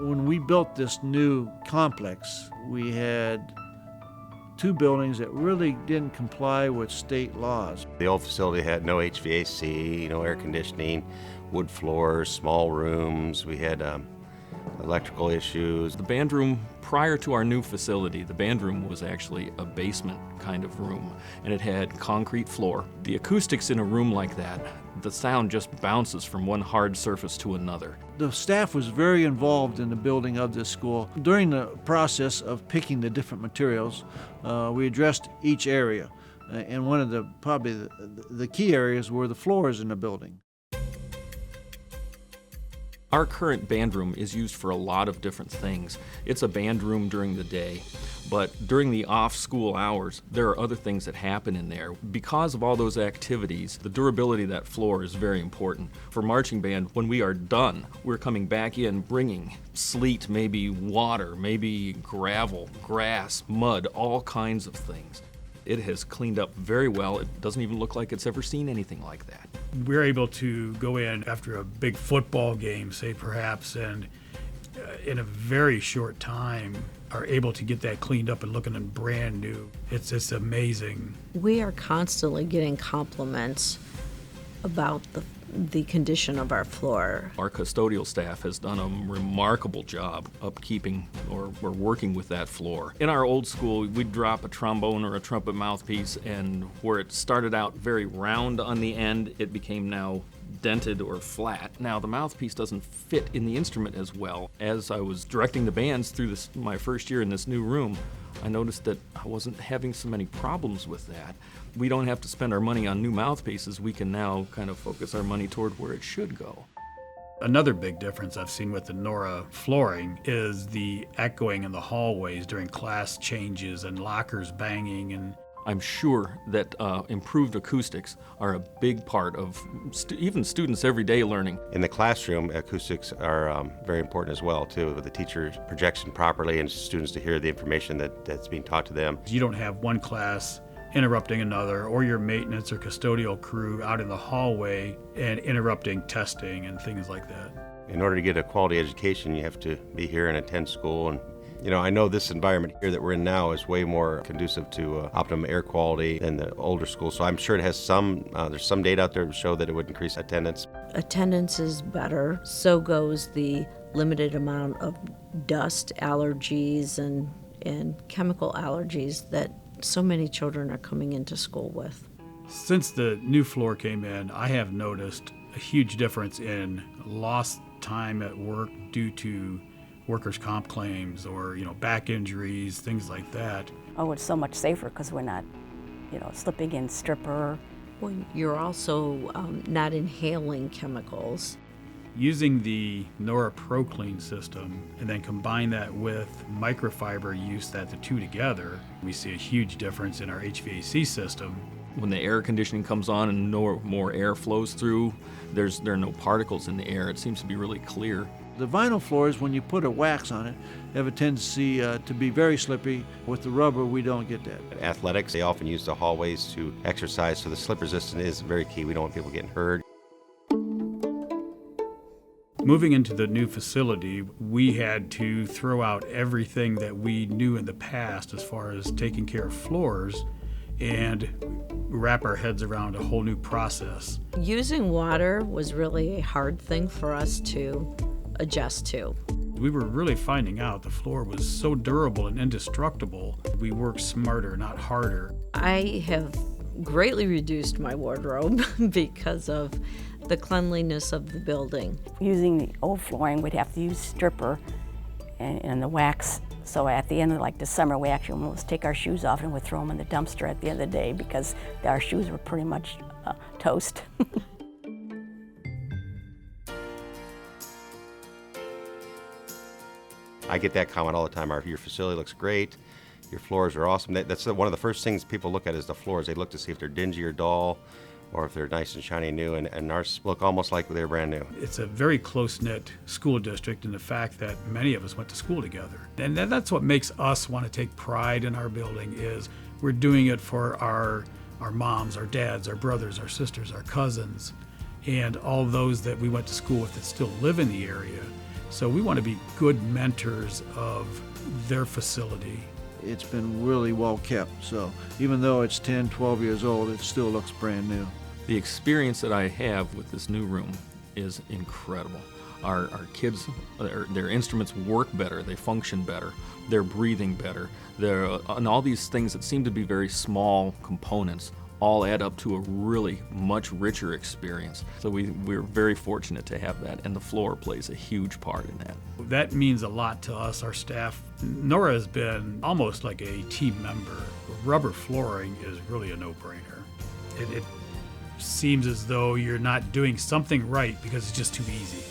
When we built this new complex, we had two buildings that really didn't comply with state laws. The old facility had no HVAC, no air conditioning, wood floors, small rooms. We had electrical issues. The band room prior to our new facility, the band room was actually a basement kind of room, and it had concrete floor. The acoustics in a room like that, the sound just bounces from one hard surface to another. The staff was very involved in the building of this school. During the process of picking the different materials, we addressed each area, and one of the key areas were the floors in the building. Our current band room is used for a lot of different things. It's a band room during the day, but during the off-school hours, there are other things that happen in there. Because of all those activities, the durability of that floor is very important. For marching band, when we are done, we're coming back in bringing sleet, maybe water, maybe gravel, grass, mud, all kinds of things. It has cleaned up very well. It doesn't even look like it's ever seen anything like that. We're able to go in after a big football game, say perhaps, and in a very short time are able to get that cleaned up and looking brand new. It's amazing. We are constantly getting compliments about the condition of our floor. Our custodial staff has done a remarkable job upkeeping or working with that floor. In our old school, we'd drop a trombone or a trumpet mouthpiece, and where it started out very round on the end, it became now dented or flat. Now the mouthpiece doesn't fit in the instrument as well. As I was directing the bands through my first year in this new room, I noticed that I wasn't having so many problems with that. We don't have to spend our money on new mouthpieces. We can now kind of focus our money toward where it should go. Another big difference I've seen with the nora flooring is the echoing in the hallways during class changes and lockers banging. And I'm sure that improved acoustics are a big part of even students' everyday learning. In the classroom, acoustics are very important as well, too, with the teacher projection properly and students to hear the information that's being taught to them. You don't have one class interrupting another, or your maintenance or custodial crew out in the hallway and interrupting testing and things like that. In order to get a quality education, you have to be here and attend school. And I know this environment here that we're in now is way more conducive to optimum air quality than the older school. So I'm sure it has there's some data out there to show that it would increase attendance. Attendance is better, so goes the limited amount of dust allergies and chemical allergies that so many children are coming into school with. Since the new floor came in, I have noticed a huge difference in lost time at work due to workers' comp claims or, back injuries, things like that. Oh, it's so much safer because we're not, slipping in stripper. Well, you're also not inhaling chemicals. Using the Nora ProClean system and then combine that with microfiber use, the two together, we see a huge difference in our HVAC system. When the air conditioning comes on and more air flows through, there are no particles in the air. It seems to be really clear. The vinyl floors, when you put a wax on it, have a tendency to be very slippery. With the rubber, we don't get that. In athletics, they often use the hallways to exercise, so the slip resistance is very key. We don't want people getting hurt. Moving into the new facility, we had to throw out everything that we knew in the past as far as taking care of floors and wrap our heads around a whole new process. Using water was really a hard thing for us to adjust to. We were really finding out the floor was so durable and indestructible. We worked smarter, not harder. I have greatly reduced my wardrobe because of the cleanliness of the building. Using the old flooring, we'd have to use stripper and the wax. So at the end of December, we actually almost take our shoes off and we'd throw them in the dumpster at the end of the day because our shoes were pretty much toast. I get that comment all the time. Your facility looks great. Your floors are awesome. That's one of the first things people look at is the floors. They look to see if they're dingy or dull, or if they're nice and shiny and new, and ours look almost like they're brand new. It's a very close-knit school district in the fact that many of us went to school together. And that's what makes us want to take pride in our building is we're doing it for our moms, our dads, our brothers, our sisters, our cousins, and all those that we went to school with that still live in the area. So we want to be good mentors of their facility. It's been really well kept, so even though it's 10, 12 years old, it still looks brand new. The experience that I have with this new room is incredible. Our kids, their instruments work better, they function better, they're breathing better, and all these things that seem to be very small components all add up to a really much richer experience. So we're very fortunate to have that, and the floor plays a huge part in that. That means a lot to us, our staff. Nora has been almost like a team member. Rubber flooring is really a no-brainer. It seems as though you're not doing something right because it's just too easy.